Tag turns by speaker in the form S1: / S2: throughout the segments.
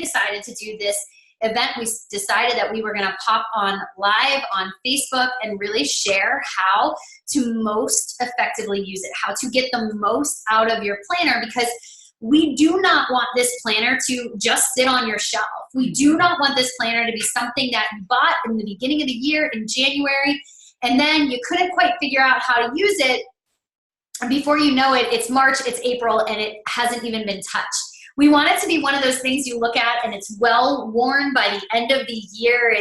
S1: decided to do this event, we decided that we were going to pop on live on Facebook and really share how to most effectively use it, how to get the most out of your planner, because we do not want this planner to just sit on your shelf. We do not want this planner to be something that you bought in the beginning of the year in January, and then you couldn't quite figure out how to use it. And before you know it, it's March, it's April, and it hasn't even been touched. We want it to be one of those things you look at and it's well worn by the end of the year.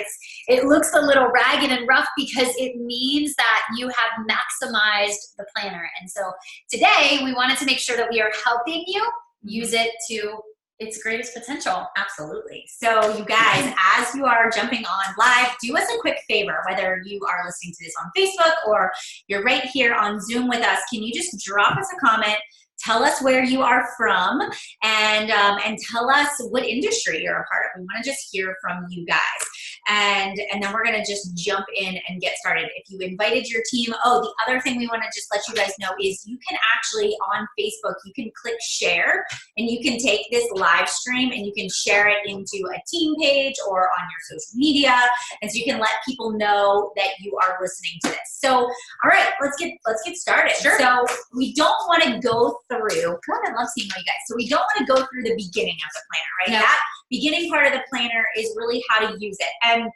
S1: It looks a little ragged and rough because it means that you have maximized the planner. And so today we wanted to make sure that we are helping you use it to its greatest potential.
S2: Absolutely. So you guys, as you are jumping on live, do us a quick favor, whether you are listening to this on Facebook or you're right here on Zoom with us, can you just drop us a comment? Tell us where you are from, and tell us what industry you're a part of. We want to just hear from you guys. And then we're going to just jump in and get started. If you invited your team, the other thing we want to just let you guys know is you can actually, on Facebook, you can click share, and you can take this live stream and you can share it into a team page or on your social media. And so you can let people know that you are listening to this. So, all right, let's get started.
S1: Sure.
S2: So we don't want to go through, I love seeing all you guys. So we don't want to go through the beginning of the planner, right?
S1: No.
S2: That beginning part of the planner is really how to use it. And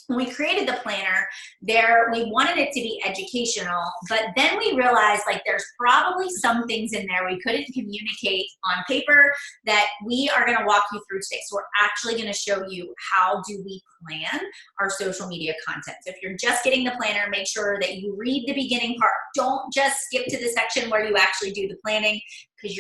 S2: when we created the planner, we wanted it to be educational, but then we realized like there's probably some things in there we couldn't communicate on paper that we are going to walk you through today. So we're actually going to show you how do we plan our social media content. So if you're just getting the planner, make sure that you read the beginning part. Don't just skip to the section where you actually do the planning, because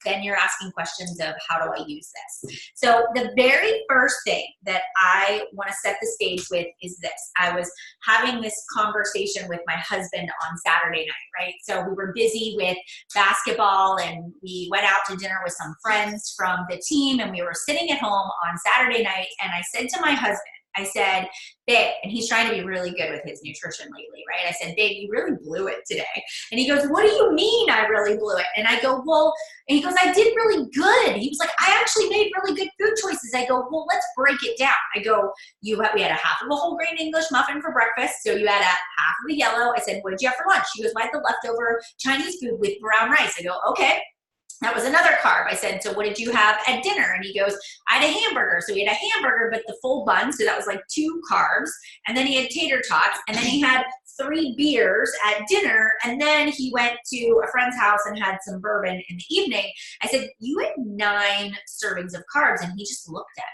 S2: then you're asking questions of how do I use this. So the very first thing that I want to set the stage with is this. I was having this conversation with my husband on Saturday night, right? So we were busy with basketball and we went out to dinner with some friends from the team, and we were sitting at home on Saturday night, and I said to my husband, I said, babe, and he's trying to be really good with his nutrition lately, right? I said, babe, you really blew it today. And he goes, what do you mean I really blew it? And I go, well, and he goes, I did really good. He was like, I actually made really good food choices. I go, well, let's break it down. I go, we had a half of a whole grain English muffin for breakfast. So you had a half of the yellow. I said, what did you have for lunch? He goes, I had the leftover Chinese food with brown rice. I go, okay. That was another carb. I said, so what did you have at dinner? And he goes, I had a hamburger. So he had a hamburger, but the full bun. So that was like 2 carbs. And then he had tater tots. And then he had 3 beers at dinner. And then he went to a friend's house and had some bourbon in the evening. I said, you had 9 servings of carbs. And he just looked at me.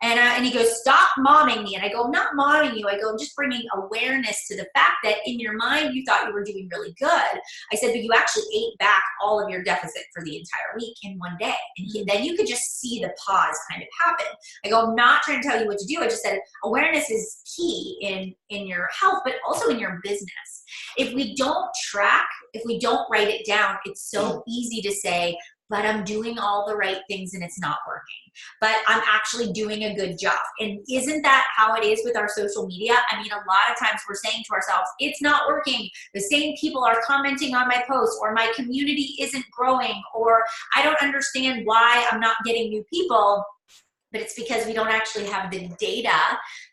S2: And he goes, stop momming me. And I go, I'm not momming you. I go, I'm just bringing awareness to the fact that in your mind, you thought you were doing really good. I said, but you actually ate back all of your deficit for the entire week in one day. And then you could just see the pause kind of happen. I go, I'm not trying to tell you what to do. I just said awareness is key in your health, but also in your business. If we don't track, if we don't write it down, it's so easy to say, but I'm doing all the right things and it's not working. But I'm actually doing a good job. And isn't that how it is with our social media? I mean, a lot of times we're saying to ourselves, it's not working. The same people are commenting on my posts, or my community isn't growing, or I don't understand why I'm not getting new people. But it's because we don't actually have the data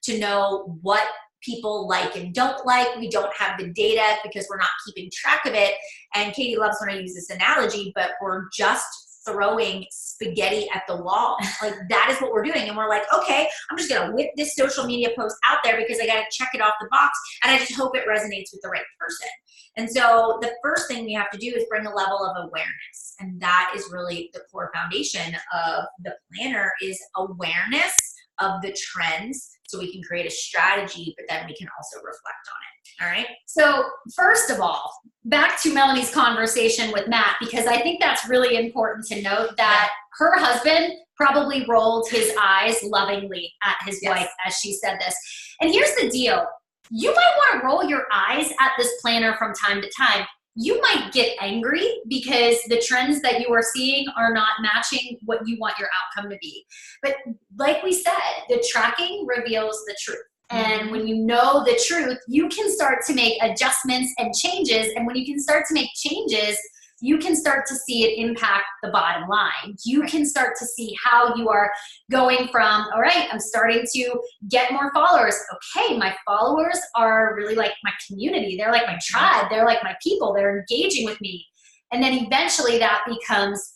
S2: to know what people like and don't like. We don't have the data because we're not keeping track of it. And Katie loves when I use this analogy, but we're just throwing spaghetti at the wall. Like that is what we're doing. And we're like, okay, I'm just going to whip this social media post out there because I got to check it off the box. And I just hope it resonates with the right person. And so the first thing we have to do is bring a level of awareness. And that is really the core foundation of the planner, is awareness of the trends, so we can create a strategy, but then we can also reflect on it. All right.
S1: So first of all, back to Melanie's conversation with Matt, because I think that's really important to note that her husband probably rolled his eyes lovingly at his wife as she said this. And here's the deal. You might want to roll your eyes at this planner from time to time. You might get angry because the trends that you are seeing are not matching what you want your outcome to be. But like we said, the tracking reveals the truth. And when you know the truth, you can start to make adjustments and changes. And when you can start to make changes, you can start to see it impact the bottom line. You can start to see how you are going from, all right, I'm starting to get more followers. Okay, my followers are really like my community. They're like my tribe. They're like my people. They're engaging with me. And then eventually that becomes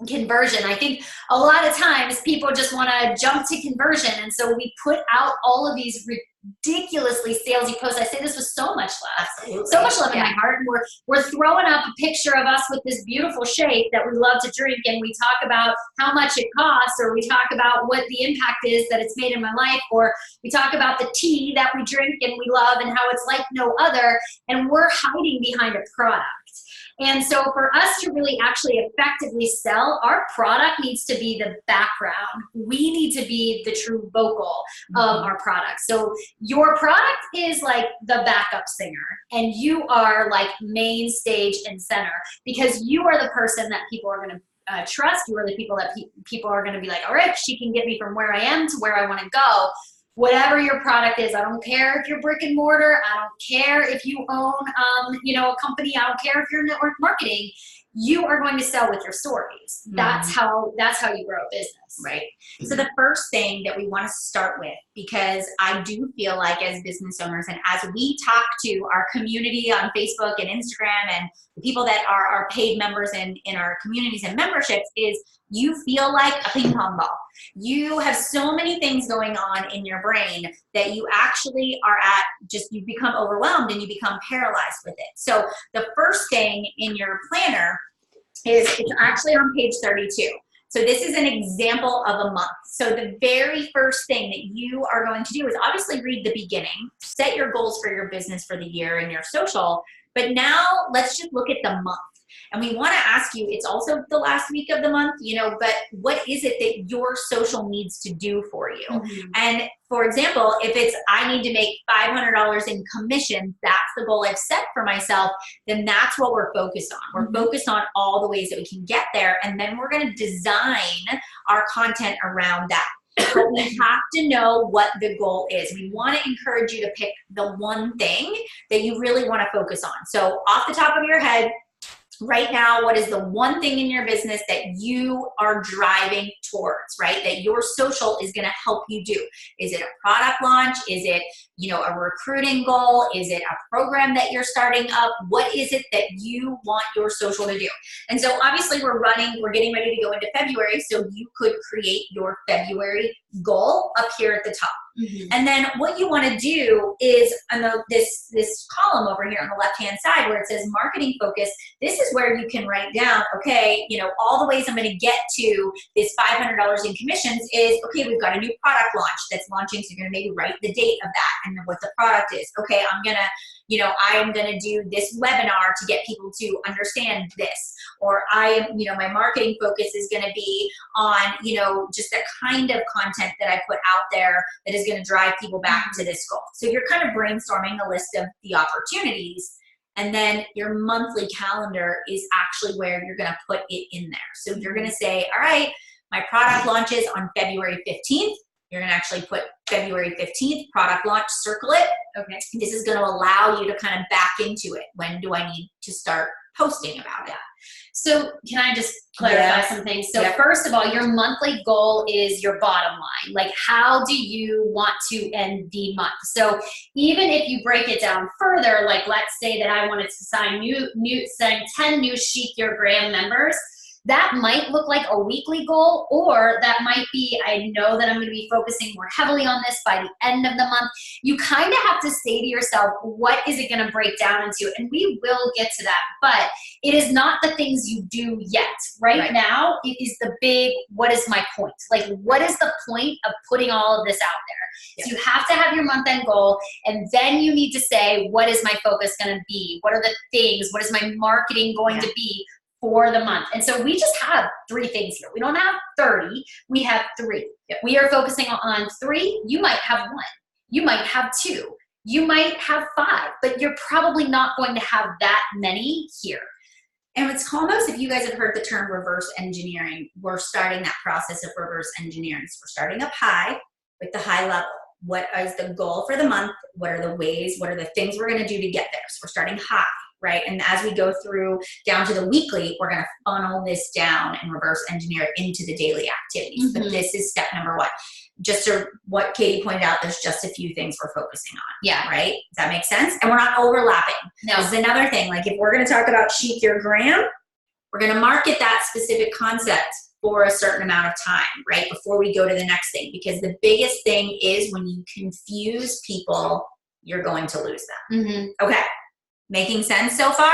S1: conversion. I think a lot of times people just want to jump to conversion. And so we put out all of these ridiculously salesy posts. I say this with so much love. Absolutely. So much love in my heart. And we're throwing up a picture of us with this beautiful shake that we love to drink. And we talk about how much it costs, or we talk about what the impact is that it's made in my life, or we talk about the tea that we drink and we love and how it's like no other. And we're hiding behind a product. And so for us to really actually effectively sell, our product needs to be the background. We need to be the true vocal of our product. So your product is like the backup singer, and you are like main stage and center, because you are the person that people are going to trust. You are the people that people are going to be like, all right, she can get me from where I am to where I want to go. Whatever your product is, I don't care if you're brick and mortar. I don't care if you own, a company. I don't care if you're network marketing. You are going to sell with your stories. That's how you grow a business.
S2: Right. So the first thing that we want to start with, because I do feel like as business owners, and as we talk to our community on Facebook and Instagram and the people that are our paid members in our communities and memberships, is you feel like a ping pong ball. You have so many things going on in your brain that you actually are you become overwhelmed and you become paralyzed with it. So the first thing in your planner is, it's actually on page 32. So this is an example of a month. So the very first thing that you are going to do is obviously read the beginning, set your goals for your business for the year and your social, but now let's just look at the month. And we want to ask you, it's also the last week of the month, but what is it that your social needs to do for you? And for example, if it's, I need to make $500 in commissions, that's the goal I've set for myself, then that's what we're focused on. We're focused on all the ways that we can get there. And then we're going to design our content around that. But we have to know what the goal is. We want to encourage you to pick the one thing that you really want to focus on. So off the top of your head, right now, what is the one thing in your business that you are driving towards, right? That your social is going to help you do? Is it a product launch? Is it, a recruiting goal? Is it a program that you're starting up? What is it that you want your social to do? And so obviously we're getting ready to go into February. So you could create your February goal up here at the top. And then what you want to do is on this column over here on the left-hand side where it says marketing focus, this is where you can write down, okay, all the ways I'm going to get to this $500 in commissions is, okay, we've got a new product launch that's launching. So you're going to maybe write the date of that and what the product is. Okay, I'm going to do this webinar to get people to understand this. Or my marketing focus is going to be on, just the kind of content that I put out there that is going to drive people back to this goal. So you're kind of brainstorming a list of the opportunities, and then your monthly calendar is actually where you're going to put it in there. So you're going to say, all right, my product launches on February 15th. You're going to actually put February 15th, product launch, circle it. Okay. This is going to allow you to kind of back into it. When do I need to start posting about it?
S1: So can I just clarify something? So first of all, your monthly goal is your bottom line. Like, how do you want to end the month? So even if you break it down further, like let's say that I wanted to sign 10 new Chic Your Gram members, that might look like a weekly goal, or that might be, I know that I'm going to be focusing more heavily on this by the end of the month. You kind of have to say to yourself, what is it going to break down into? And we will get to that, but it is not the things you do yet. Right now, it is the big, what is my point? Like, what is the point of putting all of this out there? So you have to have your month-end goal, and then you need to say, what is my focus going to be? What are the things? What is my marketing going to be for the month? And so we just have 3 things here. We don't have 30. We have 3. We are focusing on 3. You might have 1. You might have 2. You might have 5, but you're probably not going to have that many here.
S2: And it's almost, if you guys have heard the term reverse engineering, we're starting that process of reverse engineering. So we're starting up high with the high level. What is the goal for the month? What are the ways? What are the things we're going to do to get there? So we're starting high, right? And as we go through down to the weekly, we're going to funnel this down and reverse engineer it into the daily activities. But this is step number one. Just to what Katie pointed out, there's just a few things we're focusing on.
S1: Yeah.
S2: Right? Does that make sense? And we're not overlapping.
S1: No.
S2: This is another thing. Like if we're going to talk about Chic Your Gram, we're going to market that specific concept for a certain amount of time, right? Before we go to the next thing. Because the biggest thing is when you confuse people, you're going to lose them. Okay. Making sense so far?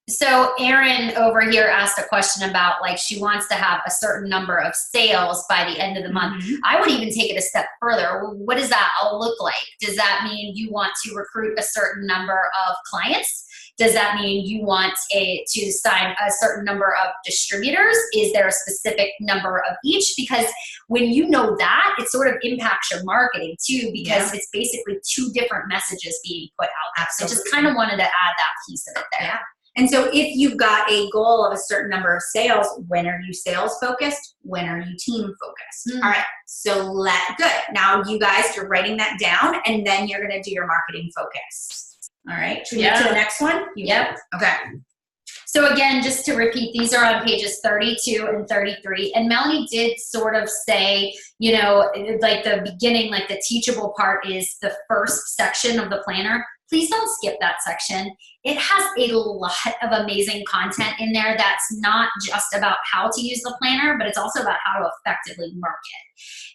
S1: So Erin over here asked a question about like she wants to have a certain number of sales by the end of the month. I would even take it a step further. What does that all look like? Does that mean you want to recruit a certain number of clients? Does that mean you want to sign a certain number of distributors? Is there a specific number of each? Because when you know that, it sort of impacts your marketing too, because it's basically two different messages being put out there. So just kind of wanted to add that piece of it there.
S2: Yeah. And so if you've got a goal of a certain number of sales, when are you sales focused? When are you team focused? All right. So good. Now you guys, you're writing that down and then you're going to do your marketing focus. All right. Should we move to the next one?
S1: Yep.
S2: Okay.
S1: So again, just to repeat, these are on pages 32 and 33. And Melanie did sort of say, you know, like the beginning, like the teachable part is the first section of the planner. Please don't skip that section. It has a lot of amazing content in there that's not just about how to use the planner, but it's also about how to effectively market.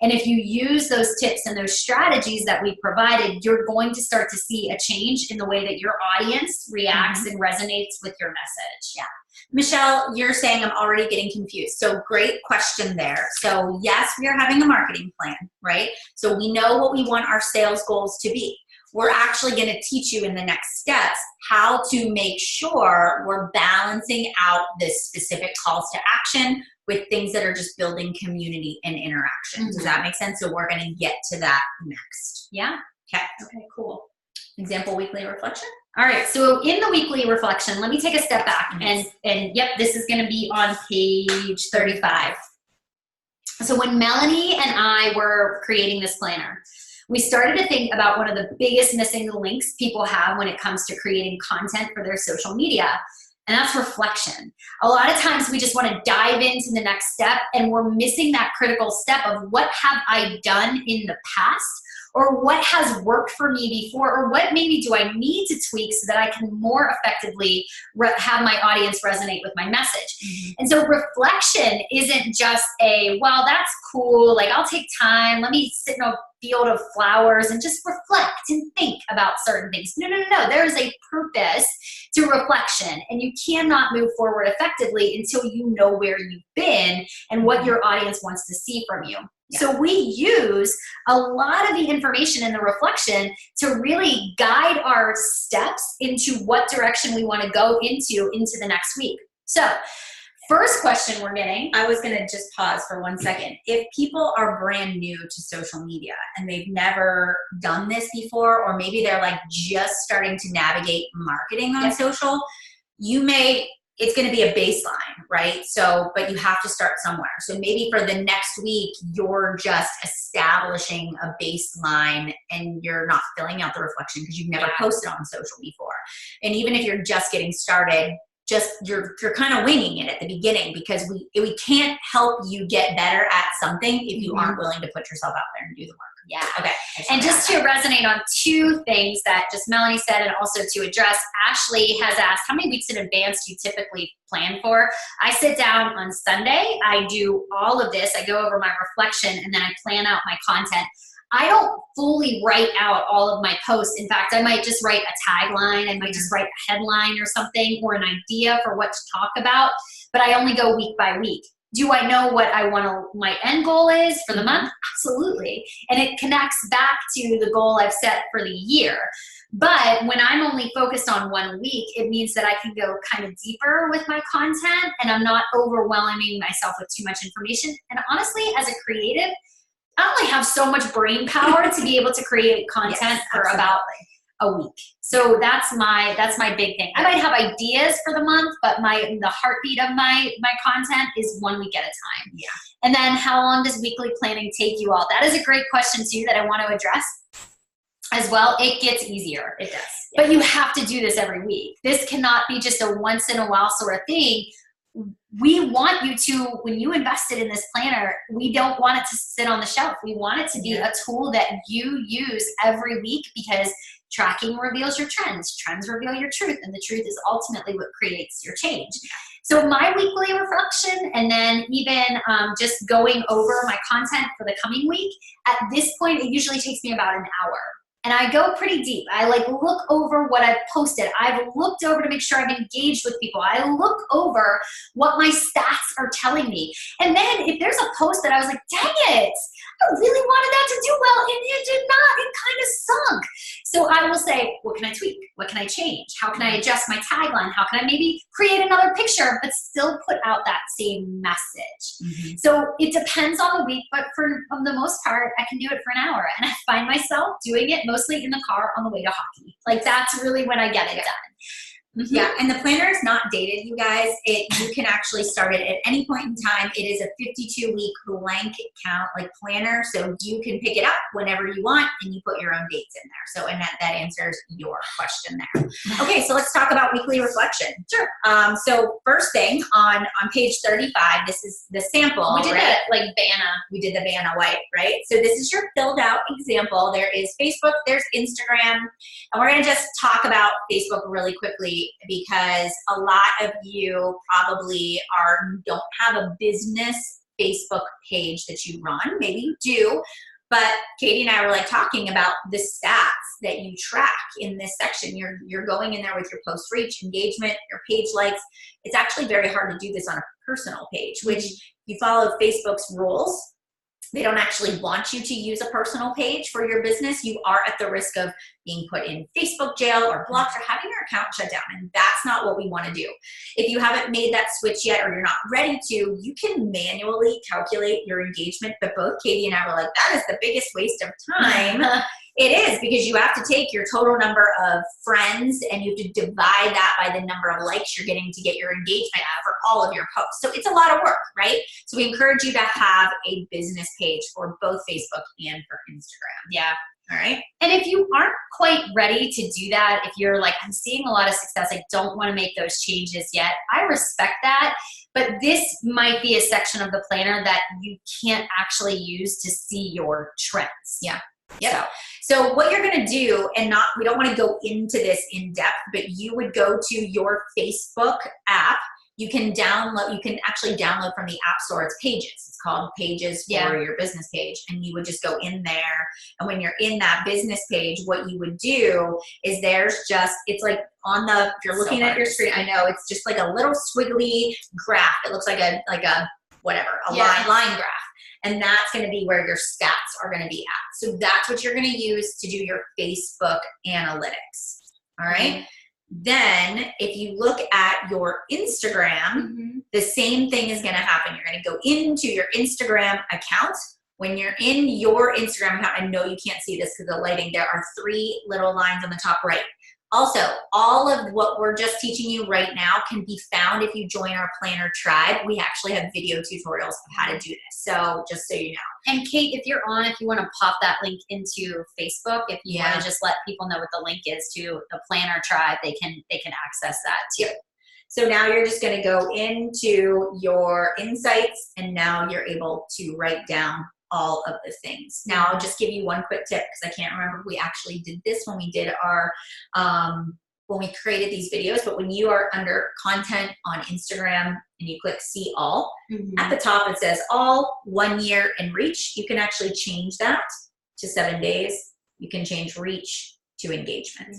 S1: And if you use those tips and those strategies that we provided, you're going to start to see a change in the way that your audience reacts and resonates with your message.
S2: Yeah. Michelle, you're saying I'm already getting confused. So great question there. So yes, we are having a marketing plan, right? So we know what we want our sales goals to be. We're actually going to teach you in the next steps how to make sure we're balancing out this specific calls to action with things that are just building community and interaction. Does that make sense? So we're going to get to that next.
S1: Yeah.
S2: Okay. Okay, cool. Example weekly reflection.
S1: All right. So in the weekly reflection, let me take a step back and yep, this is going to be on page 35. So when Melanie and I were creating this planner, we started to think about one of the biggest missing links people have when it comes to creating content for their social media, and that's reflection. A lot of times we just want to dive into the next step and we're missing that critical step of what have I done in the past, or what has worked for me before, or what maybe do I need to tweak so that I can more effectively have my audience resonate with my message. And so reflection isn't just well, that's cool, like I'll take time, let me sit in a field of flowers and just reflect and think about certain things. No. There is a purpose to reflection, and you cannot move forward effectively until you know where you've been and what your audience wants to see from you. Yeah. So we use a lot of the information in the reflection to really guide our steps into what direction we want to go into the next week. So first question we're getting.
S2: I was going to just pause for 1 second. If people are brand new to social media and they've never done this before, or maybe they're like just starting to navigate marketing on social, it's going to be a baseline, right? So, but you have to start somewhere. So maybe for the next week, you're just establishing a baseline and you're not filling out the reflection because you've never posted on social before. And even if you're just getting started, you're kind of winging it at the beginning, because we can't help you get better at something if you aren't willing to put yourself out there and do the work.
S1: Yeah.
S2: Okay.
S1: And just to resonate on two things that just Melanie said, and also to address, Ashley has asked, how many weeks in advance do you typically plan for? I sit down on Sunday, I do all of this, I go over my reflection, and then I plan out my content. I don't fully write out all of my posts. In fact, I might just write a tagline, I might just write a headline or something, or an idea for what to talk about, but I only go week by week. Do I know what my end goal is for the month? Absolutely. And it connects back to the goal I've set for the year. But when I'm only focused on 1 week, it means that I can go kind of deeper with my content and I'm not overwhelming myself with too much information. And honestly, as a creative, I only have so much brain power to be able to create content for about a week. So that's my big thing. I might have ideas for the month, but the heartbeat of my content is 1 week at a time. Yeah. And then how long does weekly planning take you all? That is a great question too that I want to address. as well, it gets easier.
S2: It does.
S1: Yeah. But you have to do this every week. This cannot be just a once in a while sort of thing. We want you to, when you invested in this planner, we don't want it to sit on the shelf. We want it to be a tool that you use every week, because tracking reveals your trends. Trends reveal your truth, and the truth is ultimately what creates your change. So my weekly reflection, and then even just going over my content for the coming week, at this point, it usually takes me about an hour. And I go pretty deep. I like look over what I've posted. I've looked over to make sure I've engaged with people. I look over what my stats are telling me. And then if there's a post that I was like, dang it, I really wanted that to do well, and it did not. It kind of sunk. So I will say, what can I tweak? What can I change? How can I adjust my tagline? How can I maybe create another picture, but still put out that same message? So it depends on the week, but for the most part, I can do it for an hour. And I find myself doing it mostly in the car on the way to hockey. Like, that's really when I get it done.
S2: Yeah, and the planner is not dated, you guys. You can actually start it at any point in time. It is a 52-week blank count, like planner, so you can pick it up whenever you want, and you put your own dates in there. So, and that answers your question there. Okay, so let's talk about weekly reflection.
S1: Sure.
S2: So first thing on page 35, this is the sample.
S1: We did
S2: right?
S1: like Vanna.
S2: We did the Vanna White, right? So this is your filled out example. There is Facebook, there's Instagram, and we're gonna just talk about Facebook really quickly, because a lot of you probably don't have a business Facebook page that you run. Maybe you do, but Katie and I were like talking about the stats that you track in this section. You're going in there with your post reach, engagement, your page likes. It's actually very hard to do this on a personal page, which you follow Facebook's rules. They don't actually want you to use a personal page for your business. You are at the risk of being put in Facebook jail or blocked or having your account shut down. And that's not what we want to do. If you haven't made that switch yet, or you're not ready to, you can manually calculate your engagement. But both Katie and I were like, that is the biggest waste of time. It is, because you have to take your total number of friends and you have to divide that by the number of likes you're getting to get your engagement for all of your posts. So it's a lot of work, right? So we encourage you to have a business page for both Facebook and for Instagram.
S1: Yeah.
S2: All right.
S1: And if you aren't quite ready to do that, if you're like, I'm seeing a lot of success, I don't want to make those changes yet, I respect that. But this might be a section of the planner that you can't actually use to see your trends.
S2: Yeah. Yep. So what you're going to do, and we don't want to go into this in depth, but you would go to your Facebook app. You can actually download from the App Store. It's Pages. It's called Pages for your business page. And you would just go in there. And when you're in that business page, what you would do is it's like if you're looking at your screen, I know it's just like a little squiggly graph. It looks like a line graph. And that's going to be where your stats are going to be at. So that's what you're going to use to do your Facebook analytics. All right. Then if you look at your Instagram, the same thing is going to happen. You're going to go into your Instagram account. When you're in your Instagram account, I know you can't see this because of the lighting, there are 3 little lines on the top right. Also, all of what we're just teaching you right now can be found if you join our planner tribe. We actually have video tutorials of how to do this. So just so you know.
S1: And Kate, if you want to pop that link into Facebook, if you want to just let people know what the link is to the planner tribe, they can access that too.
S2: So now you're just going to go into your insights, and now you're able to write down all of the things. Now I'll just give you one quick tip, because I can't remember if we actually did this when we did our when we created these videos, but when you are under content on Instagram and you click see all, at the top it says all, 1 year, and reach. You can actually change that to 7 days. You can change reach to engagement.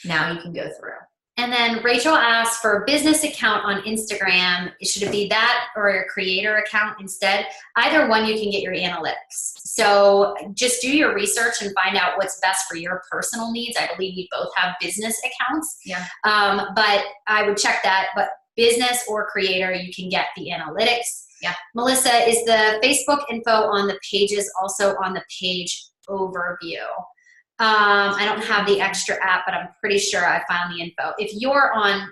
S2: Now you can go through.
S1: And then Rachel asked for a business account on Instagram. Should it be that or a creator account instead? Either one, you can get your analytics. So just do your research and find out what's best for your personal needs. I believe you both have business accounts.
S2: Yeah.
S1: But I would check that. But business or creator, you can get the analytics.
S2: Yeah.
S1: Melissa, is the Facebook info on the pages also on the page overview? I don't have the extra app, but I'm pretty sure I found the info. If you're on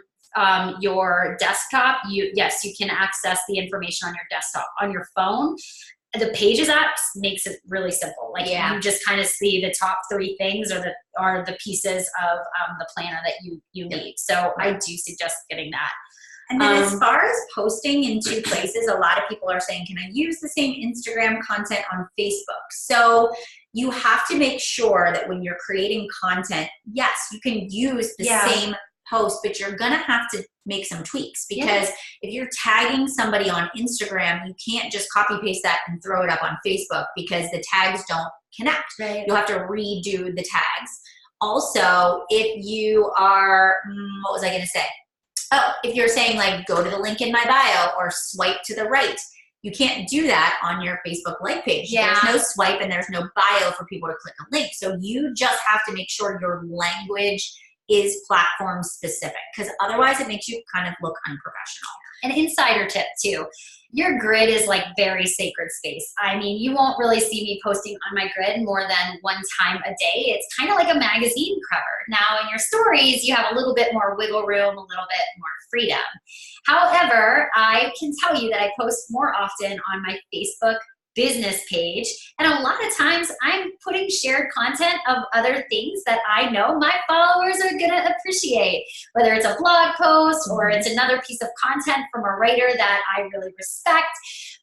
S1: your desktop, yes, you can access the information on your desktop. On your phone, The Pages app makes it really simple. Like you just kind of see the top 3 things or the pieces of the planner that you need. So I do suggest getting that.
S2: And then as far as posting in 2 places, a lot of people are saying, can I use the same Instagram content on Facebook? So you have to make sure that when you're creating content, yes, you can use the same post, but you're going to have to make some tweaks, because if you're tagging somebody on Instagram, you can't just copy paste that and throw it up on Facebook, because the tags don't connect.
S1: Right.
S2: You'll have to redo the tags. Also, if you are, what was I going to say? Oh, if you're saying like, go to the link in my bio or swipe to the right, you can't do that on your Facebook like page. There's no swipe and there's no bio for people to click a link. So you just have to make sure your language is platform specific, because otherwise it makes you kind of look unprofessional.
S1: An insider tip too. Your grid is like very sacred space. I mean, you won't really see me posting on my grid more than 1 time a day. It's kind of like a magazine cover. Now in your stories, you have a little bit more wiggle room, a little bit more freedom. However, I can tell you that I post more often on my Facebook business page. And a lot of times I'm putting shared content of other things that I know my followers are going to appreciate, whether it's a blog post or it's another piece of content from a writer that I really respect.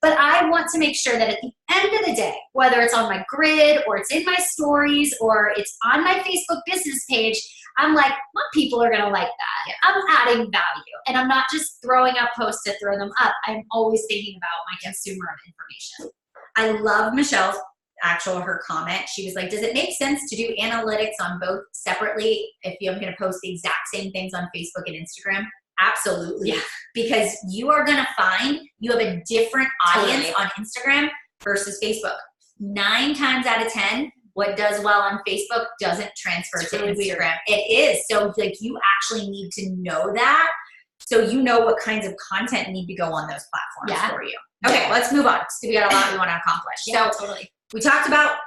S1: But I want to make sure that at the end of the day, whether it's on my grid or it's in my stories or it's on my Facebook business page, I'm like, my people are going to like that. I'm adding value. And I'm not just throwing up posts to throw them up. I'm always thinking about my consumer information.
S2: I love Michelle's her comment. She was like, does it make sense to do analytics on both separately if I'm going to post the exact same things on Facebook and Instagram? Absolutely.
S1: Yeah.
S2: Because you are going to find you have a different audience on Instagram versus Facebook. 9 times out of 10, what does well on Facebook doesn't transfer to Instagram. It is. So like you actually need to know that, so you know what kinds of content need to go on those platforms for you. Okay, let's move on. So we got a lot we want to accomplish.
S1: Totally.
S2: We talked about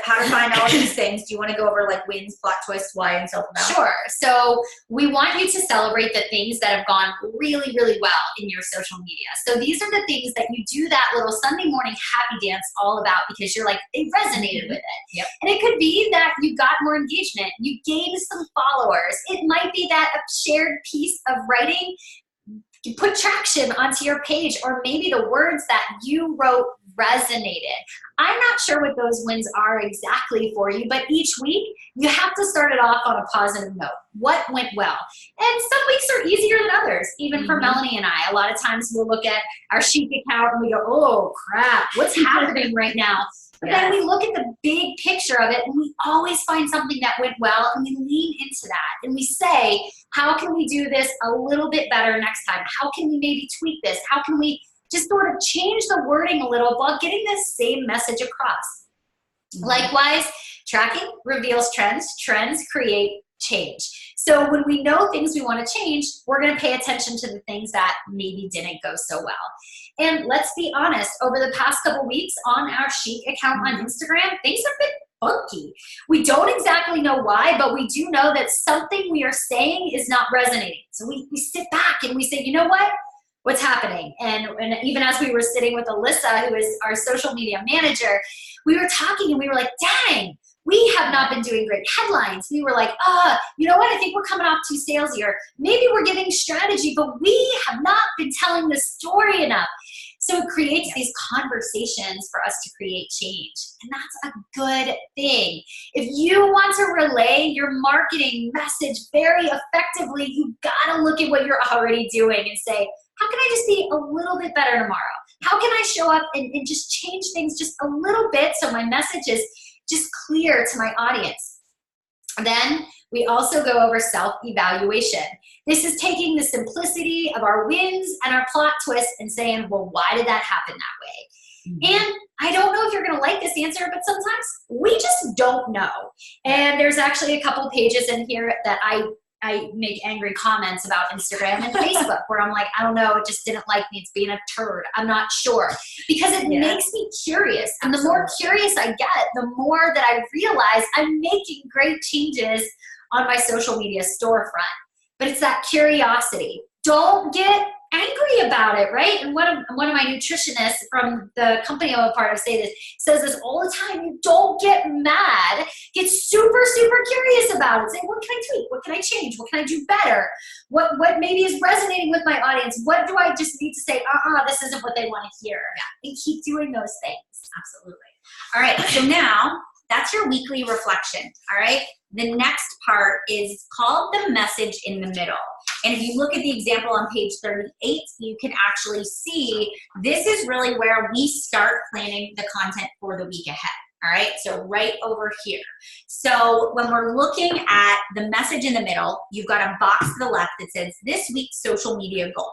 S2: how to find all of these things. Do you want to go over like wins, plot twists, why, and self-about?
S1: Sure. So we want you to celebrate the things that have gone really, really well in your social media. So these are the things that you do that little Sunday morning happy dance all about, because you're like, they resonated with it.
S2: Yep.
S1: And it could be that you got more engagement, you gained some followers. It might be that a shared piece of writing you put traction onto your page, or maybe the words that you wrote resonated. I'm not sure what those wins are exactly for you, but each week you have to start it off on a positive note. What went well? And some weeks are easier than others, even for Melanie and I. A lot of times we'll look at our Chic account and we go, oh crap, what's happening right now? But then we look at the big picture of it and we always find something that went well, and we lean into that and we say, how can we do this a little bit better next time? How can we maybe tweak this? How can we just sort of change the wording a little while getting this same message across? Likewise, tracking reveals trends. Trends create change. So when we know things we want to change, we're going to pay attention to the things that maybe didn't go so well. And let's be honest, over the past couple weeks on our Chic account on Instagram, things have been funky. We don't exactly know why, but we do know that something we are saying is not resonating. So we sit back and we say, you know what? What's happening? And even as we were sitting with Alyssa, who is our social media manager, we were talking and we were like, dang, we have not been doing great headlines. We were like, you know what? I think we're coming off too salesy, or maybe we're giving strategy, but we have not been telling the story enough. So it creates these conversations for us to create change. And that's a good thing. If you want to relay your marketing message very effectively, you gotta look at what you're already doing and say, how can I just be a little bit better tomorrow? How can I show up and just change things just a little bit so my message is just clear to my audience? Then we also go over self-evaluation. This is taking the simplicity of our wins and our plot twists and saying, well, why did that happen that way? And I don't know if you're going to like this answer, but sometimes we just don't know. And there's actually a couple pages in here that I make angry comments about Instagram and Facebook where I'm like, I don't know, it just didn't like me. It's being a turd. I'm not sure. Because it makes me curious. And the more curious I get, the more that I realize I'm making great changes on my social media storefront. But it's that curiosity. Don't get angry about it, right? And one of my nutritionists from the company I'm a part of says this all the time. You don't get mad. Get super, super curious about it. Say, what can I tweak? What can I change? What can I do better? What maybe is resonating with my audience? What do I just need to say, this isn't what they want to hear? Yeah. And keep doing those things.
S2: Absolutely. All right, so now that's your weekly reflection, all right? The next part is called the message in the middle. And if you look at the example on page 38, you can actually see this is really where we start planning the content for the week ahead. All right, so right over here. So when we're looking at the message in the middle, you've got a box to the left that says this week's social media goal.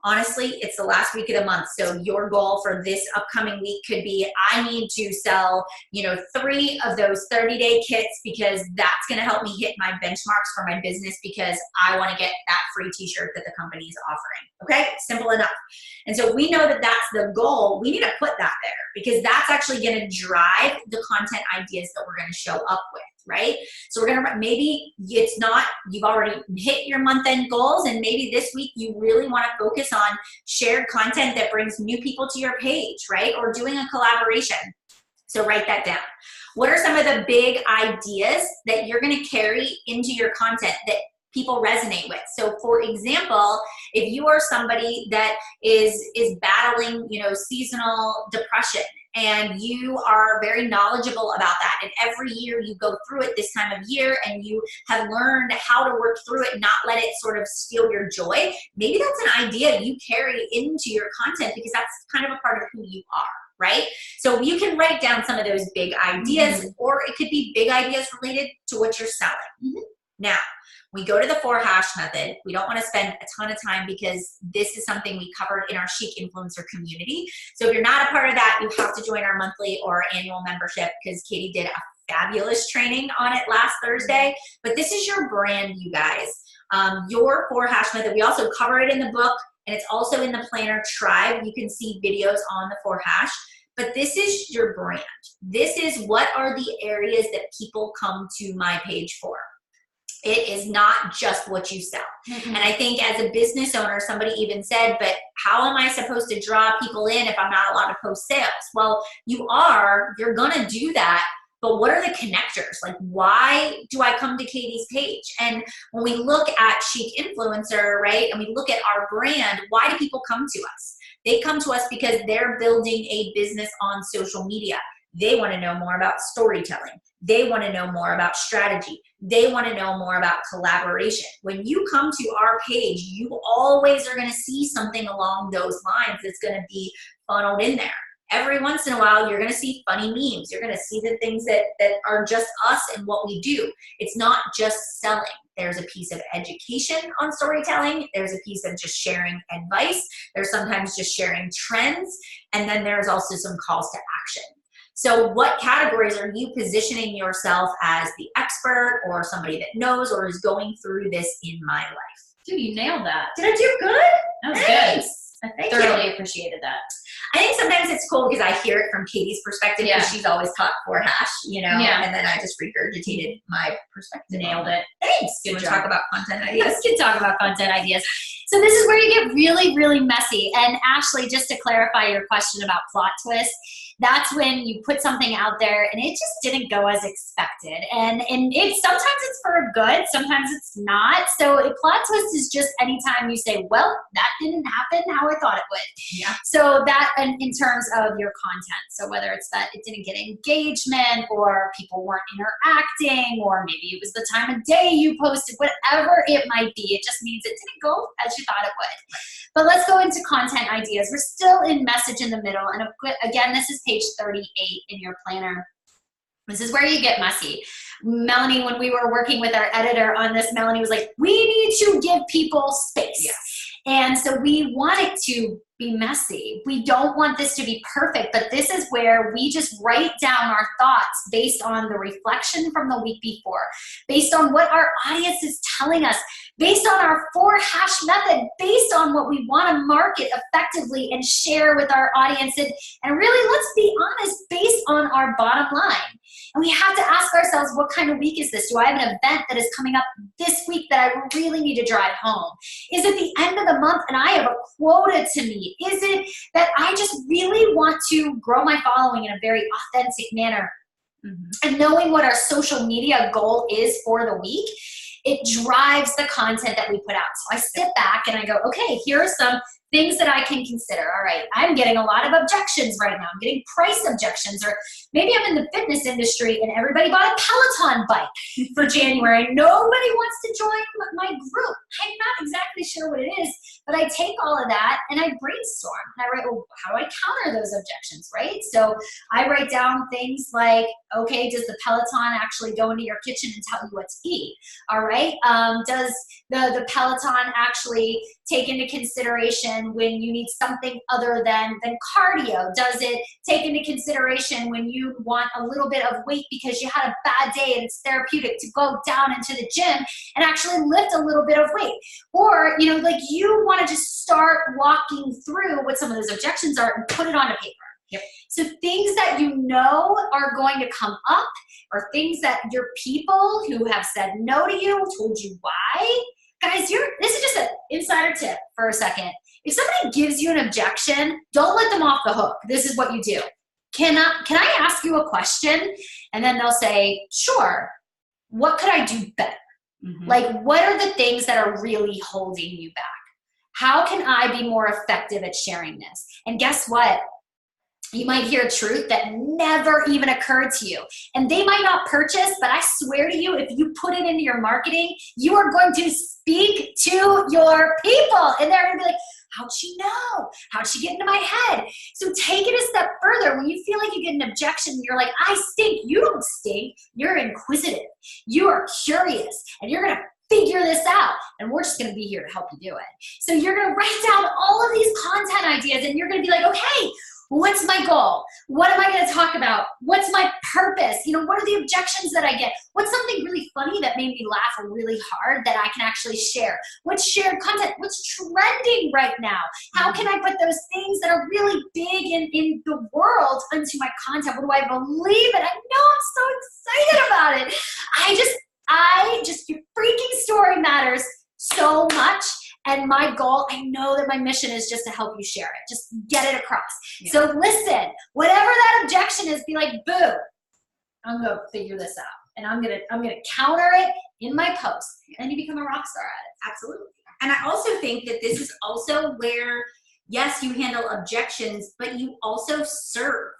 S2: Honestly, it's the last week of the month. So your goal for this upcoming week could be, I need to sell, 3 of those 30-day kits because that's going to help me hit my benchmarks for my business because I want to get that free t-shirt that the company is offering. Okay, simple enough. And so we know that that's the goal. We need to put that there because that's actually going to drive the content ideas that we're going to show up with. Right? So we're going to, maybe it's not, you've already hit your month-end goals, and maybe this week you really want to focus on shared content that brings new people to your page, right? Or doing a collaboration. So write that down. What are some of the big ideas that you're going to carry into your content that people resonate with? So for example, if you are somebody that is battling, seasonal depression, and you are very knowledgeable about that, and every year you go through it this time of year and you have learned how to work through it and not let it sort of steal your joy, maybe that's an idea you carry into your content because that's kind of a part of who you are, right? So you can write down some of those big ideas, or it could be big ideas related to what you're selling. Now, we go to the 4 hash method. We don't want to spend a ton of time because this is something we covered in our Chic influencer community. So if you're not a part of that, you have to join our monthly or annual membership because Katie did a fabulous training on it last Thursday. But this is your brand, you guys. Your 4 hash method, we also cover it in the book, and it's also in the Planner Tribe. You can see videos on the 4 hash. But this is your brand. This is what are the areas that people come to my page for. It is not just what you sell. And I think as a business owner, somebody even said, but how am I supposed to draw people in if I'm not allowed to post sales? Well, you're going to do that. But what are the connectors? Like, why do I come to Katie's page? And when we look at Chic Influencer, right, and we look at our brand, why do people come to us? They come to us because they're building a business on social media. They want to know more about storytelling. They want to know more about strategy. They want to know more about collaboration. When you come to our page, you always are going to see something along those lines that's going to be funneled in there. Every once in a while, you're going to see funny memes. You're going to see the things that are just us and what we do. It's not just selling. There's a piece of education on storytelling. There's a piece of just sharing advice. There's sometimes just sharing trends. And then there's also some calls to action. So what categories are you positioning yourself as the expert or somebody that knows or is going through this in my life?
S1: Dude, you nailed that.
S2: Did I do good?
S1: That was
S2: Nice.
S1: good. I thoroughly appreciated that.
S2: I think sometimes it's cool because I hear it from Katie's perspective because she's always taught 4 hash, and then I just regurgitated my perspective.
S1: Nailed it.
S2: Thanks.
S1: Good
S2: Want to
S1: job.
S2: talk about content ideas?
S1: Let's get talk about content ideas. So this is where you get really, really messy. And Ashley, just to clarify your question about plot twist, that's when you put something out there and it just didn't go as expected. And sometimes it's for good, sometimes it's not. So a plot twist is just anytime you say, well, that didn't happen how I thought it would.
S2: Yeah.
S1: So that in terms of your content. So whether it's that it didn't get engagement or people weren't interacting or maybe it was the time of day you posted, whatever it might be, it just means it didn't go as you thought it would. But let's go into content ideas. We're still in message in the middle. And again, this is page 38 in your planner. This is where you get messy. Melanie, when we were working with our editor on this, Melanie was like, we need to give people space.
S2: Yes.
S1: And so we wanted to be messy. We don't want this to be perfect, but this is where we just write down our thoughts based on the reflection from the week before, based on what our audience is telling us, based on our 4-hash method, based on what we want to market effectively and share with our audience. And really, let's be honest, based on our bottom line. And we have to ask ourselves, what kind of week is this? Do I have an event that is coming up this week that I really need to drive home? Is it the end of the month and I have a quota to meet? Is it that I just really want to grow my following in a very authentic manner? And knowing what our social media goal is for the week, it drives the content that we put out. So I sit back and I go, okay, here are some things that I can consider. All right, I'm getting a lot of objections right now. I'm getting price objections, or maybe I'm in the fitness industry and everybody bought a Peloton bike for January. Nobody wants to join my group. I'm not exactly sure what it is, but I take all of that and I brainstorm. And I write, well, how do I counter those objections, right? So I write down things like, okay, does the Peloton actually go into your kitchen and tell you what to eat? All right, does the Peloton actually take into consideration when you need something other than cardio? Does it take into consideration when you want a little bit of weight because you had a bad day and it's therapeutic to go down into the gym and actually lift a little bit of weight? Or, you know, like you want to just start walking through what some of those objections are and put it onto paper.
S2: Yep.
S1: So things that you know are going to come up, or things that your people who have said no to you told you why. Guys, this is just an insider tip for a second. If somebody gives you an objection, don't let them off the hook. This is what you do. Can I ask you a question? And then they'll say, sure. What could I do better? Like, what are the things that are really holding you back? How can I be more effective at sharing this? And guess what? You might hear a truth that never even occurred to you. And they might not purchase, but I swear to you, if you put it into your marketing, you are going to speak to your people. And they're going to be like, how'd she know? How'd she get into my head? So take it a step further. When you feel like you get an objection, you're like, I stink. You don't stink. You're inquisitive. You are curious. And you're going to figure this out, and we're just going to be here to help you do it. So you're going to write down all of these content ideas, and you're going to be like, okay, what's my goal? What am I going to talk about? What's my purpose? You know, what are the objections that I get? What's something really funny that made me laugh really hard that I can actually share? What's shared content? What's trending right now? How can I put those things that are really big in the world into my content? What do I believe in? I know I'm so excited about it. Your freaking story matters so much. And my goal, I know that my mission is just to help you share it. Just get it across. Yeah. So listen, whatever that objection is, be like, boo, I'm going to figure this out. And I'm going to counter it in my post. And you become a rock star at it.
S2: Absolutely. And I also think that this is also where, yes, you handle objections, but you also serve,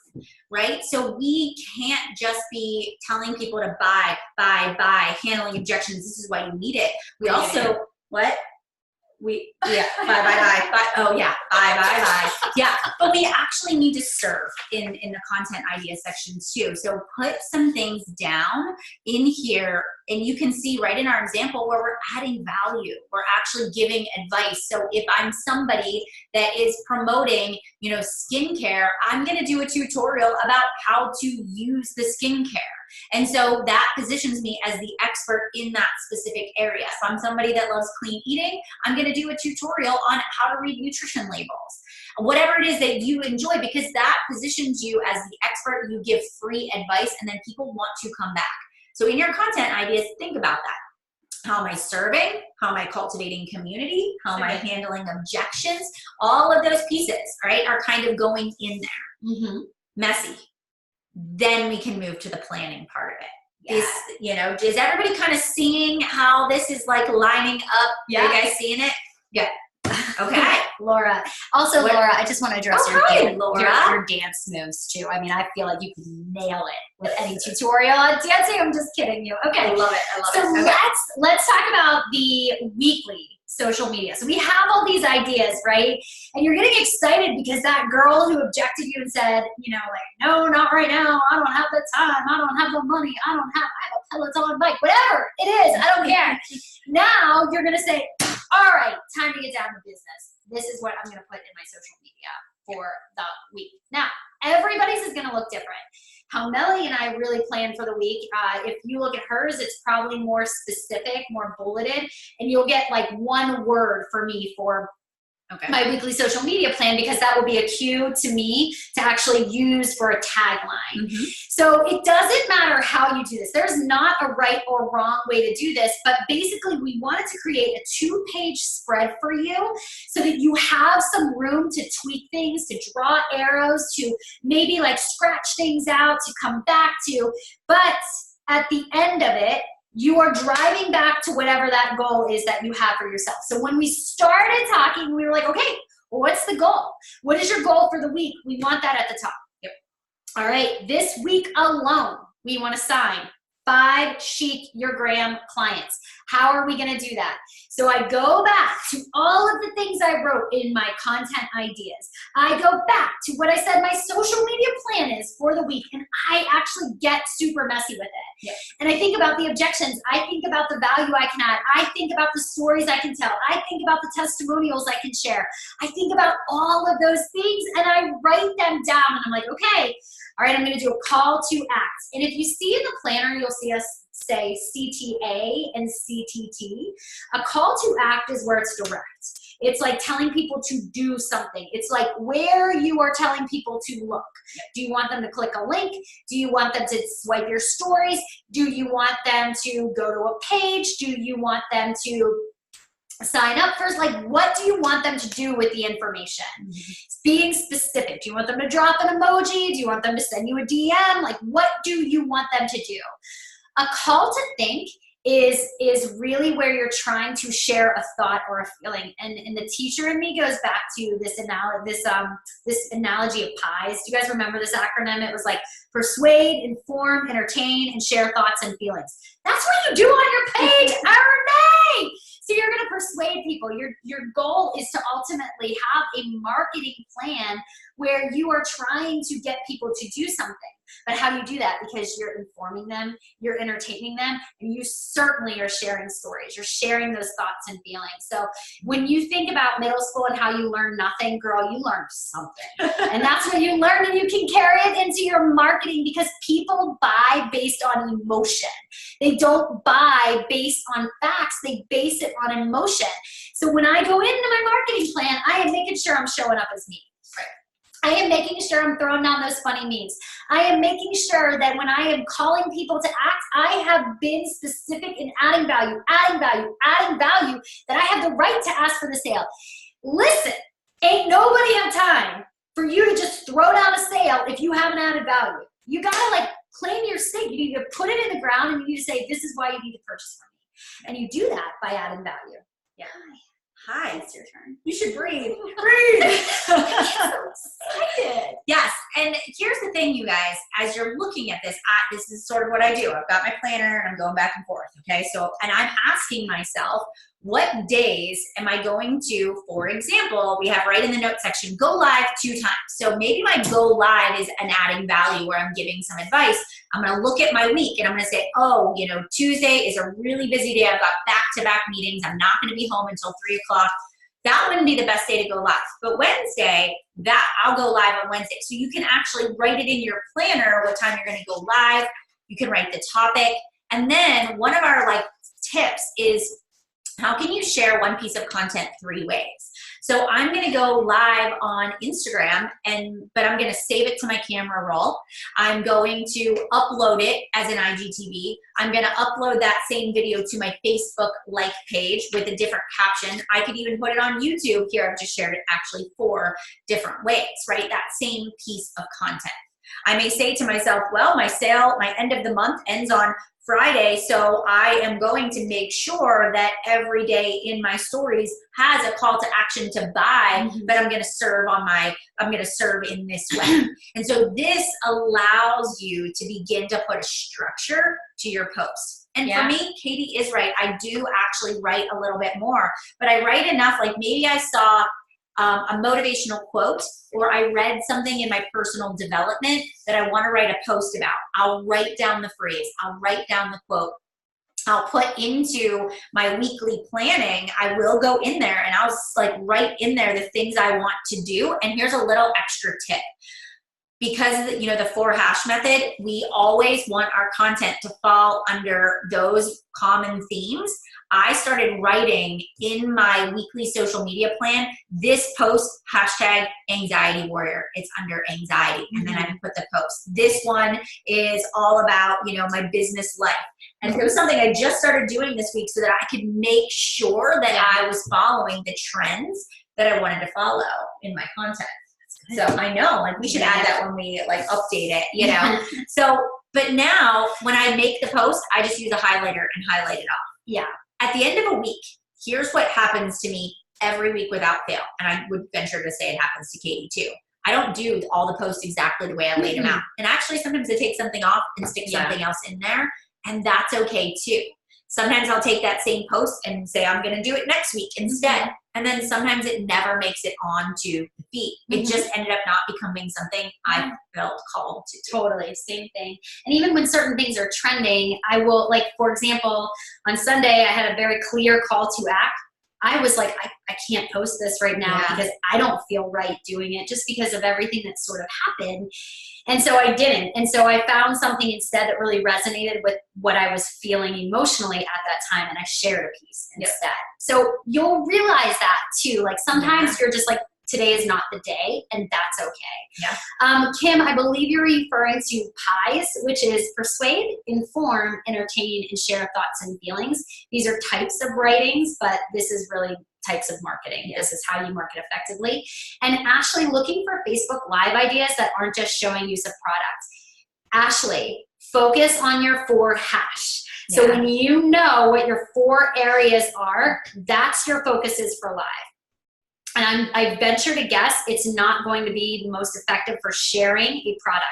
S2: right? So we can't just be telling people to buy, handling objections. This is why you need it. We also, buy. Oh yeah, buy. Yeah, but we actually need to serve in the content idea section too. So put some things down in here, and you can see right in our example where we're adding value. We're actually giving advice. So if I'm somebody that is promoting, you know, skincare, I'm going to do a tutorial about how to use the skincare. And so that positions me as the expert in that specific area. If I'm somebody that loves clean eating, I'm going to do a tutorial on how to read nutrition labels. Whatever it is that you enjoy, because that positions you as the expert. You give free advice, and then people want to come back. So in your content ideas, think about that. How am I serving? How am I cultivating community? How am I handling objections? All of those pieces, right, are kind of going in there. Messy. Then we can move to the planning part of it. Yeah. Is everybody kind of seeing how this is like lining up? Yeah. Are you guys seeing it? Yeah. Okay.
S1: Laura. Also, Laura, I just want to address your dance moves too. I mean, I feel like you could nail it with any tutorial on dancing. I'm just kidding you. Okay.
S2: I love it.
S1: So let's talk about the weekly social media. So we have all these ideas, right? And you're getting excited because that girl who objected you and said, no, not right now. I don't have the time. I don't have the money. I have a Peloton bike, whatever it is. I don't care. Now you're going to say, all right, time to get down to business. This is what I'm going to put in my social media. for the week. Now, everybody's is going to look different. How Melly and I really plan for the week, if you look at hers, it's probably more specific, more bulleted, and you'll get like one word for me for my weekly social media plan, because that will be a cue to me to actually use for a tagline. So it doesn't matter how you do this. There's not a right or wrong way to do this, but basically we wanted to create a 2-page spread for you so that you have some room to tweak things, to draw arrows, to maybe like scratch things out, to come back to. But at the end of it, you are driving back to whatever that goal is that you have for yourself. So when we started talking, we were like, okay, well, what's the goal? What is your goal for the week? We want that at the top. Yep. All right, this week alone, we want to sign 5 Chic Your Gram clients. How are we going to do that? So I go back to all of the things I wrote in my content ideas. I go back to what I said my social media plan is for the week, and I actually get super messy with it. Yeah. And I think about the objections. I think about the value I can add. I think about the stories I can tell. I think about the testimonials I can share. I think about all of those things, and I write them down, and I'm like, okay, all right, I'm going to do a call to act. And if you see in the planner, you'll see us say CTA and CTT. A call to act is where it's direct. It's like telling people to do something. It's like where you are telling people to look. Do you want them to click a link? Do you want them to swipe your stories? Do you want them to go to a page? Do you want them to sign up first? Like, what do you want them to do with the information? Being specific. Do you want them to drop an emoji? Do you want them to send you a DM? Like, what do you want them to do? A call to think is really where you're trying to share a thought or a feeling. And the teacher in me goes back to this analogy of pies. Do you guys remember this acronym? It was like persuade, inform, entertain, and share thoughts and feelings. That's what you do on your page every day. So you're going to persuade people. Your goal is to ultimately have a marketing plan where you are trying to get people to do something. But how do you do that? Because you're informing them, you're entertaining them, and you certainly are sharing stories. You're sharing those thoughts and feelings. So when you think about middle school and how you learn nothing, girl, you learned something. And that's what you learn, and you can carry it into your marketing, because people buy based on emotion. They don't buy based on facts. They base it on emotion. So when I go into my marketing plan, I am making sure I'm showing up as me. I am making sure I'm throwing down those funny memes. I am making sure that when I am calling people to act, I have been specific in adding value, that I have the right to ask for the sale. Listen, ain't nobody have time for you to just throw down a sale if you haven't added value. You gotta like claim your stake. You need to put it in the ground, and you need to say, this is why you need to purchase from me. And you do that by adding value. Yeah.
S2: Hi.
S1: It's your turn.
S2: You should breathe. Breathe.
S1: So excited.
S2: Yes. And here's the thing, you guys, as you're looking at this, this is sort of what I do. I've got my planner and I'm going back and forth. Okay. So, and I'm asking myself, what days am I going to, for example, we have right in the note section, go live 2 times. So maybe my go live is an adding value where I'm giving some advice. I'm going to look at my week and I'm going to say, oh, you know, Tuesday is a really busy day. I've got back-to-back meetings. I'm not going to be home until 3 o'clock. That wouldn't be the best day to go live. But Wednesday, I'll go live on Wednesday. So you can actually write it in your planner what time you're going to go live. You can write the topic. And then one of our like tips is, how can you share one piece of content 3 ways? So I'm going to go live on Instagram, but I'm going to save it to my camera roll. I'm going to upload it as an IGTV. I'm going to upload that same video to my Facebook like page with a different caption. I could even put it on YouTube. Here, I've just shared it actually 4 different ways, right? That same piece of content. I may say to myself, well, my end of the month ends on Friday, so I am going to make sure that every day in my stories has a call to action to buy, but I'm going to serve in this way. And so this allows you to begin to put a structure to your posts. And for me, Katie is right. I do actually write a little bit more, but I write enough, like maybe I saw a motivational quote, or I read something in my personal development that I want to write a post about. I'll write down the phrase. I'll write down the quote. I'll put into my weekly planning, I will go in there and I'll like write in there the things I want to do. And here's a little extra tip. Because, you know, the 4 hash method, we always want our content to fall under those common themes. I started writing in my weekly social media plan, this post, hashtag anxiety warrior. It's under anxiety. And then I put the post. This one is all about, you know, my business life. And it was something I just started doing this week so that I could make sure that I was following the trends that I wanted to follow in my content. So I know, like, we should add that when we like update it, you know. So, but now when I make the post, I just use a highlighter and highlight it off.
S1: Yeah.
S2: At the end of a week, here's what happens to me every week without fail. And I would venture to say it happens to Katie too. I don't do all the posts exactly the way I laid them out. And actually sometimes I take something off and stick something else in there. And that's okay too. Sometimes I'll take that same post and say, I'm going to do it next week instead. And then sometimes it never makes it onto the feed. It just ended up not becoming something I felt called to do.
S1: Totally, same thing. And even when certain things are trending, I will, like, for example, on Sunday, I had a very clear call to act. I was like, I can't post this right now because I don't feel right doing it just because of everything that sort of happened. And so I didn't. And so I found something instead that really resonated with what I was feeling emotionally at that time. And I shared a piece instead. So you'll realize that too. Like sometimes you're just like, today is not the day, and that's okay. Kim, I believe you're referring to PIES, which is persuade, inform, entertain, and share thoughts and feelings. These are types of writings, but this is really types of marketing. This is how you market effectively. And Ashley, looking for Facebook Live ideas that aren't just showing use of products. Ashley, focus on your 4 hash. So when you know what your 4 areas are, that's your focuses for live. And I venture to guess it's not going to be the most effective for sharing a product.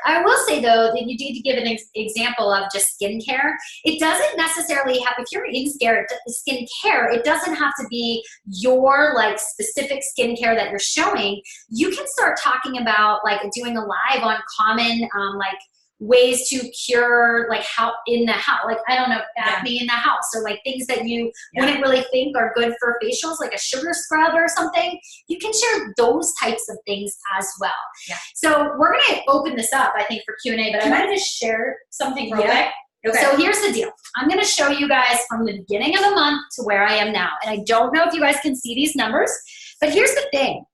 S1: I will say, though, that you need to give an example of just skincare. It doesn't necessarily have, if you're in skincare, it doesn't have to be your like specific skincare that you're showing. You can start talking about like doing a live on common like ways to cure like how in the house, like I don't know, acne in the house, or like things that you wouldn't really think are good for facials, like a sugar scrub or something. You can share those types of things as well. So we're gonna open this up, I think, for Q&A, but I might just share something real quick. So here's the deal. I'm gonna show you guys from the beginning of the month to where I am now. And I don't know if you guys can see these numbers, but here's the thing.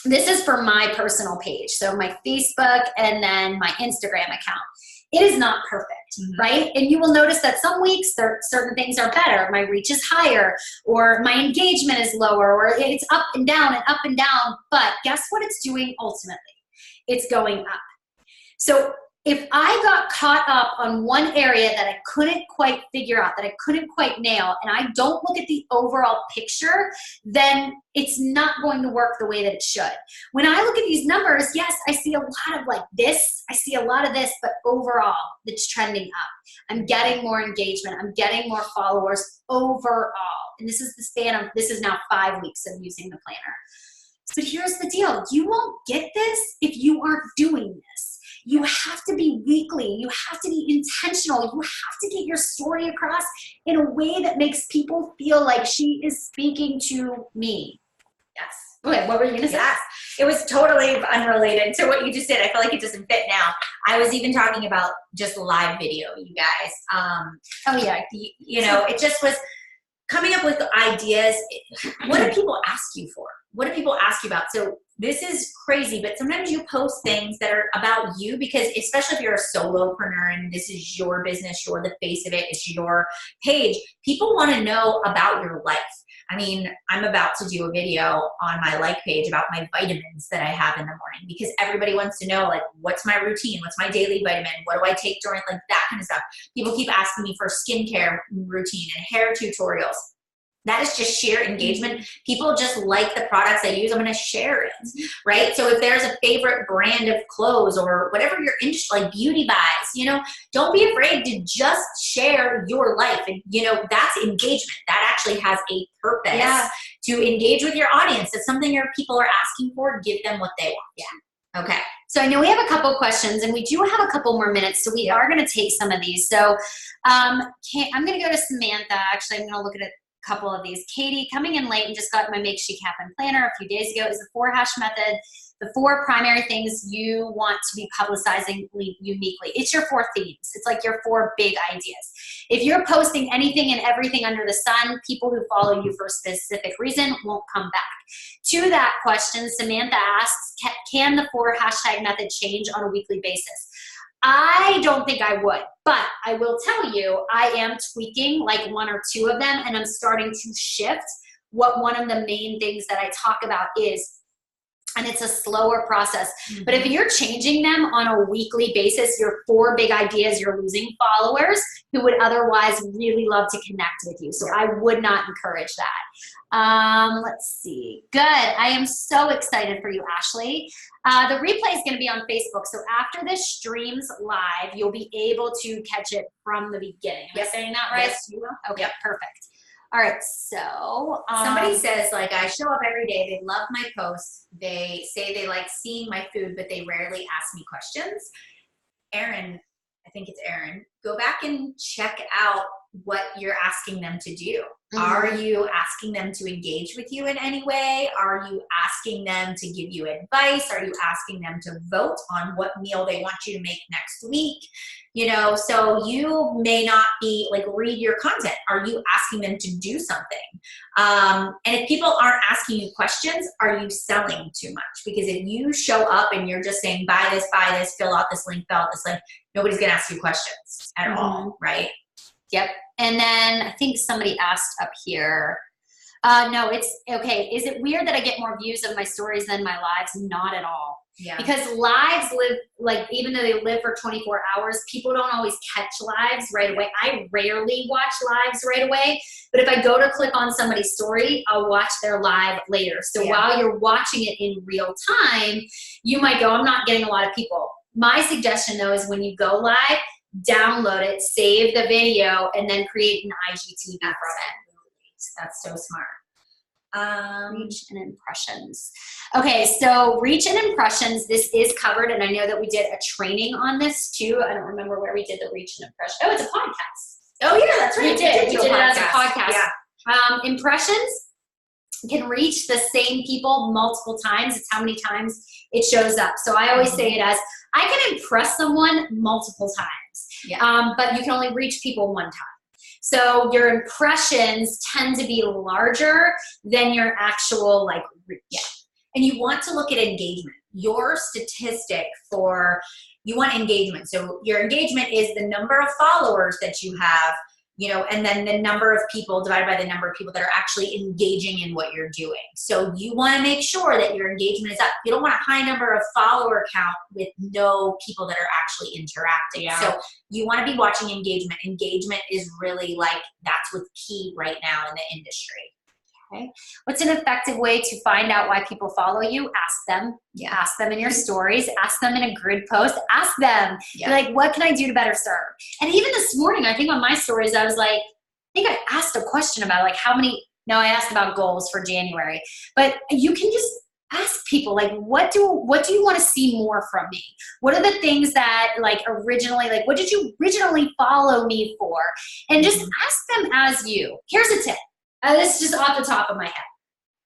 S1: This is for my personal page, so my Facebook and then my Instagram account. It is not perfect, right? And you will notice that some weeks certain things are better. My reach is higher, or my engagement is lower, or it's up and down and up and down. But guess what it's doing ultimately? It's going up. So if I got caught up on one area that I couldn't quite figure out, that I couldn't quite nail, and I don't look at the overall picture, then it's not going to work the way that it should. When I look at these numbers, yes, I see a lot of like this, I see a lot of this, but overall, it's trending up. I'm getting more engagement. I'm getting more followers overall. And this is the span of, this is now 5 weeks of using the planner. But here's the deal. You won't get this if you aren't doing this. You have to be weekly. You have to be intentional. You have to get your story across in a way that makes people feel like she is speaking to me.
S2: Yes.
S1: Okay, what were you going to say?
S2: Yes. It was totally unrelated to what you just did. I feel like it doesn't fit now. I was even talking about just live video, you guys. You know, it just was coming up with ideas. What do people ask you for? What do people ask you about? So this is crazy, but sometimes you post things that are about you, because especially if you're a solopreneur and this is your business, you're the face of it, it's your page, people want to know about your life. I mean, I'm about to do a video on my like page about my vitamins that I have in the morning, because everybody wants to know, like, what's my routine? What's my daily vitamin? What do I take during, like, that kind of stuff. People keep asking me for skincare routine and hair tutorials. That is just sheer engagement. People just like the products I use. I'm going to share it, right? So if there's a favorite brand of clothes or whatever you're interested, like beauty buys, you know, don't be afraid to just share your life. And, you know, that's engagement. That actually has a purpose to engage with your audience. It's something your people are asking for. Give them what they want. Okay.
S1: So I know we have a couple questions, and we do have a couple more minutes, so we are going to take some of these. So I'm going to go to Samantha. Actually, I'm going to look at a couple of these. Katie, coming in late and just got my Make Chic Happen planner a few days ago. Is the 4-hash method the 4 primary things you want to be publicizing uniquely? It's your 4 themes. It's like your 4 big ideas. If you're posting anything and everything under the sun, people who follow you for a specific reason won't come back. To that question, Samantha asks, can the 4 hashtag method change on a weekly basis? I don't think I would, but I will tell you, I am tweaking like 1 or 2 of them, and I'm starting to shift what one of the main things that I talk about is. And it's a slower process. Mm-hmm. But if you're changing them on a weekly basis, your 4 big ideas, you're losing followers who would otherwise really love to connect with you. So I would not encourage that. Let's see. Good. I am so excited for you, Ashley. The replay is going to be on Facebook. So after this streams live, you'll be able to catch it from the beginning. Am I saying that right?
S2: Yes, you will.
S1: Okay, perfect. All right, so
S2: somebody says, like, I show up every day. They love my posts. They say they like seeing my food, but they rarely ask me questions. Erin, I think it's Erin, go back and check out what you're asking them to do. Mm-hmm. Are you asking them to engage with you in any way? Are you asking them to give you advice? Are you asking them to vote on what meal they want you to make next week? You know, so you may not be like, read your content. Are you asking them to do something? And if people aren't asking you questions, are you selling too much? Because if you show up and you're just saying, buy this, fill out this link, nobody's going to ask you questions at all, right?
S1: Yep. And then I think somebody asked up here, no, it's okay. Is it weird that I get more views of my stories than my lives? Not at all. Yeah. Because lives live, like, even though they live for 24 hours, people don't always catch lives right away. I rarely watch lives right away, but if I go to click on somebody's story, I'll watch their live later. So while you're watching it in real time, you might go, I'm not getting a lot of people. My suggestion though is when you go live, download it, save the video, and then create an IGTV from it.
S2: That's so smart.
S1: Reach and impressions. Okay, so reach and impressions, this is covered, and I know that we did a training on this too. I don't remember where we did the reach and impression. Oh, it's a podcast.
S2: Oh yeah, that's right.
S1: We did it as a podcast. Yeah. Impressions can reach the same people multiple times. It's how many times it shows up. So I always say it as, I can impress someone multiple times, but you can only reach people 1 time. So your impressions tend to be larger than your actual like reach. Yeah.
S2: And you want to look at engagement. Your statistic you want engagement. So your engagement is the number of followers that you have, you know, and then the number of people divided by the number of people that are actually engaging in what you're doing. So you want to make sure that your engagement is up. You don't want a high number of follower count with no people that are actually interacting. Yeah. So you want to be watching engagement. Engagement is really like, that's what's key right now in the industry.
S1: Okay. What's an effective way to find out why people follow you? Ask them. Yeah. Ask them in your stories. Ask them in a grid post. Ask them. Yeah. Like, what can I do to better serve? And even this morning, I think on my stories, I was like, I think I asked a question about like I asked about goals for January. But you can just ask people, like, what do you want to see more from me? What are the things that like originally, like, what did you originally follow me for? And just ask them as you. Here's a tip. This is just off the top of my head.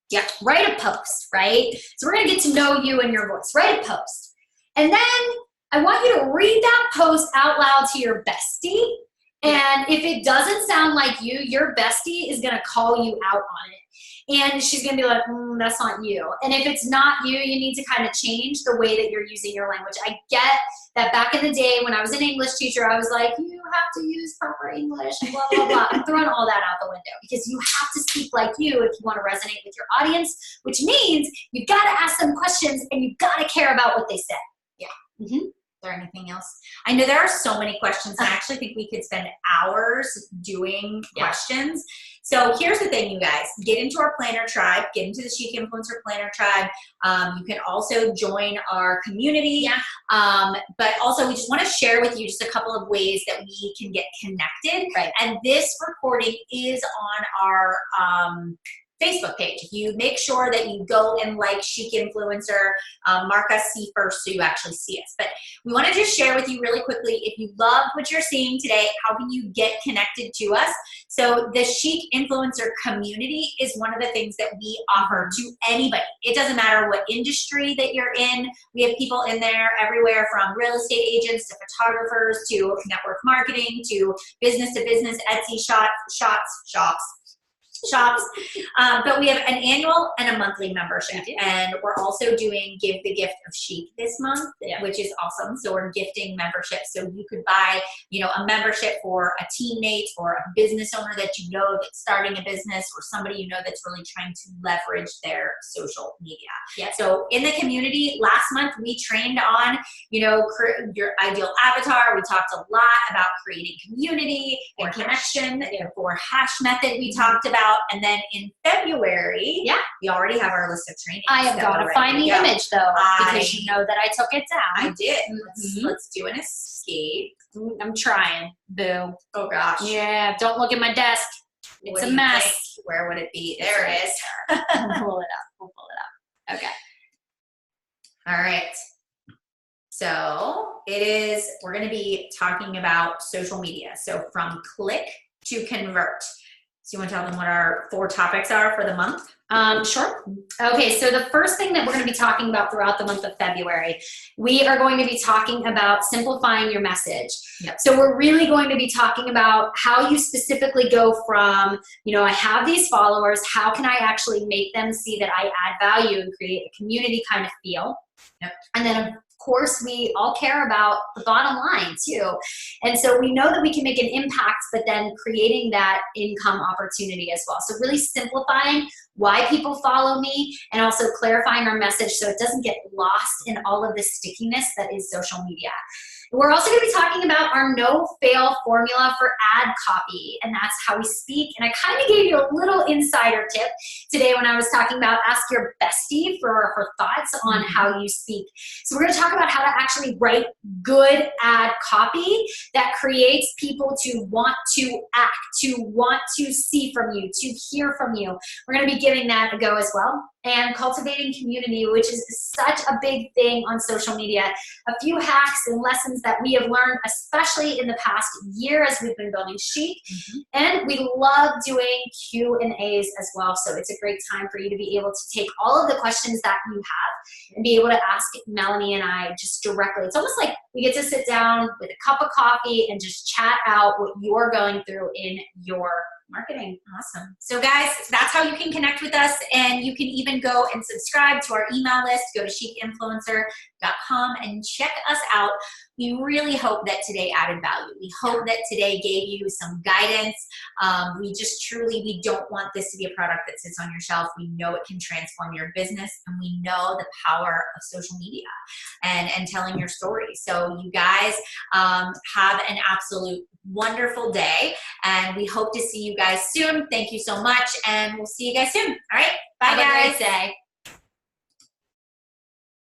S1: Yeah, write a post, right? So we're going to get to know you and your voice. Write a post. And then I want you to read that post out loud to your bestie. And if it doesn't sound like you, your bestie is going to call you out on it. And she's going to be like, that's not you. And if it's not you, you need to kind of change the way that you're using your language. I get that back in the day when I was an English teacher, I was like, you have to use proper English, blah, blah, blah. I'm throwing all that out the window because you have to speak like you if you want to resonate with your audience, which means you've got to ask them questions and you've got to care about what they say.
S2: Yeah. Mm-hmm. Is there anything else? I know there are so many questions. I actually think we could spend hours doing questions. So here's the thing, you guys. Get into our planner tribe. Get into the Chic Influencer Planner tribe. You can also join our community. Yeah. But also, we just want to share with you just a couple of ways that we can get connected. Right. And this recording is on our Facebook page. If you make sure that you go and like Chic Influencer, mark us see first so you actually see us. But we want to just share with you really quickly, if you love what you're seeing today, how can you get connected to us? So the Chic Influencer community is one of the things that we offer to anybody. It doesn't matter what industry that you're in. We have people in there everywhere from real estate agents to photographers to network marketing to business Etsy shops. But we have an annual and a monthly membership, and we're also doing Give the Gift of Chic this month, which is awesome. So we're gifting memberships. So you could buy, a membership for a teammate or a business owner that you know that's starting a business, or somebody you know that's really trying to leverage their social media. So in the community, last month we trained on, your ideal avatar. We talked a lot about creating community and connection. For hash method we talked about. And then in February, we already have our list of trainings.
S1: I have got to find the image though, because you know that I took it down.
S2: I did. Let's do an escape.
S1: I'm trying. Boo.
S2: Oh gosh.
S1: Yeah, don't look at my desk. It's a mess.
S2: Think? Where would it be? There it is.
S1: We'll pull it up. We'll pull it up. Okay.
S2: All right. So we're going to be talking about social media. So from click to convert. So you want to tell them what our 4 topics are for the month?
S1: Sure. Okay, so the first thing that we're going to be talking about throughout the month of February, we are going to be talking about simplifying your message. So we're really going to be talking about how you specifically go from, I have these followers, how can I actually make them see that I add value and create a community kind of feel? And then of course, we all care about the bottom line too. And so we know that we can make an impact, but then creating that income opportunity as well. So really simplifying why people follow me and also clarifying our message so it doesn't get lost in all of the stickiness that is social media. We're also going to be talking about our no-fail formula for ad copy, and that's how we speak. And I kind of gave you a little insider tip today when I was talking about ask your bestie for her thoughts on how you speak. So we're going to talk about how to actually write good ad copy that creates people to want to act, to want to see from you, to hear from you. We're going to be giving that a go as well. And cultivating community, which is such a big thing on social media. A few hacks and lessons that we have learned, especially in the past year as we've been building Chic. And we love doing Q&As as well. So it's a great time for you to be able to take all of the questions that you have and be able to ask Melanie and I just directly. It's almost like we get to sit down with a cup of coffee and just chat out what you're going through in your marketing.
S2: Awesome. So guys, that's how you can connect with us, and you can even go and subscribe to our email list. Go to chicinfluencer.com and check us out. We really hope that today added value. We hope that today gave you some guidance. We don't want this to be a product that sits on your shelf. We know it can transform your business, and we know the power of social media and telling your story. So you guys have an absolute wonderful day, and we hope to see you guys soon. Thank you so much, and we'll see you guys soon. All right, bye guys.
S1: Have a great day.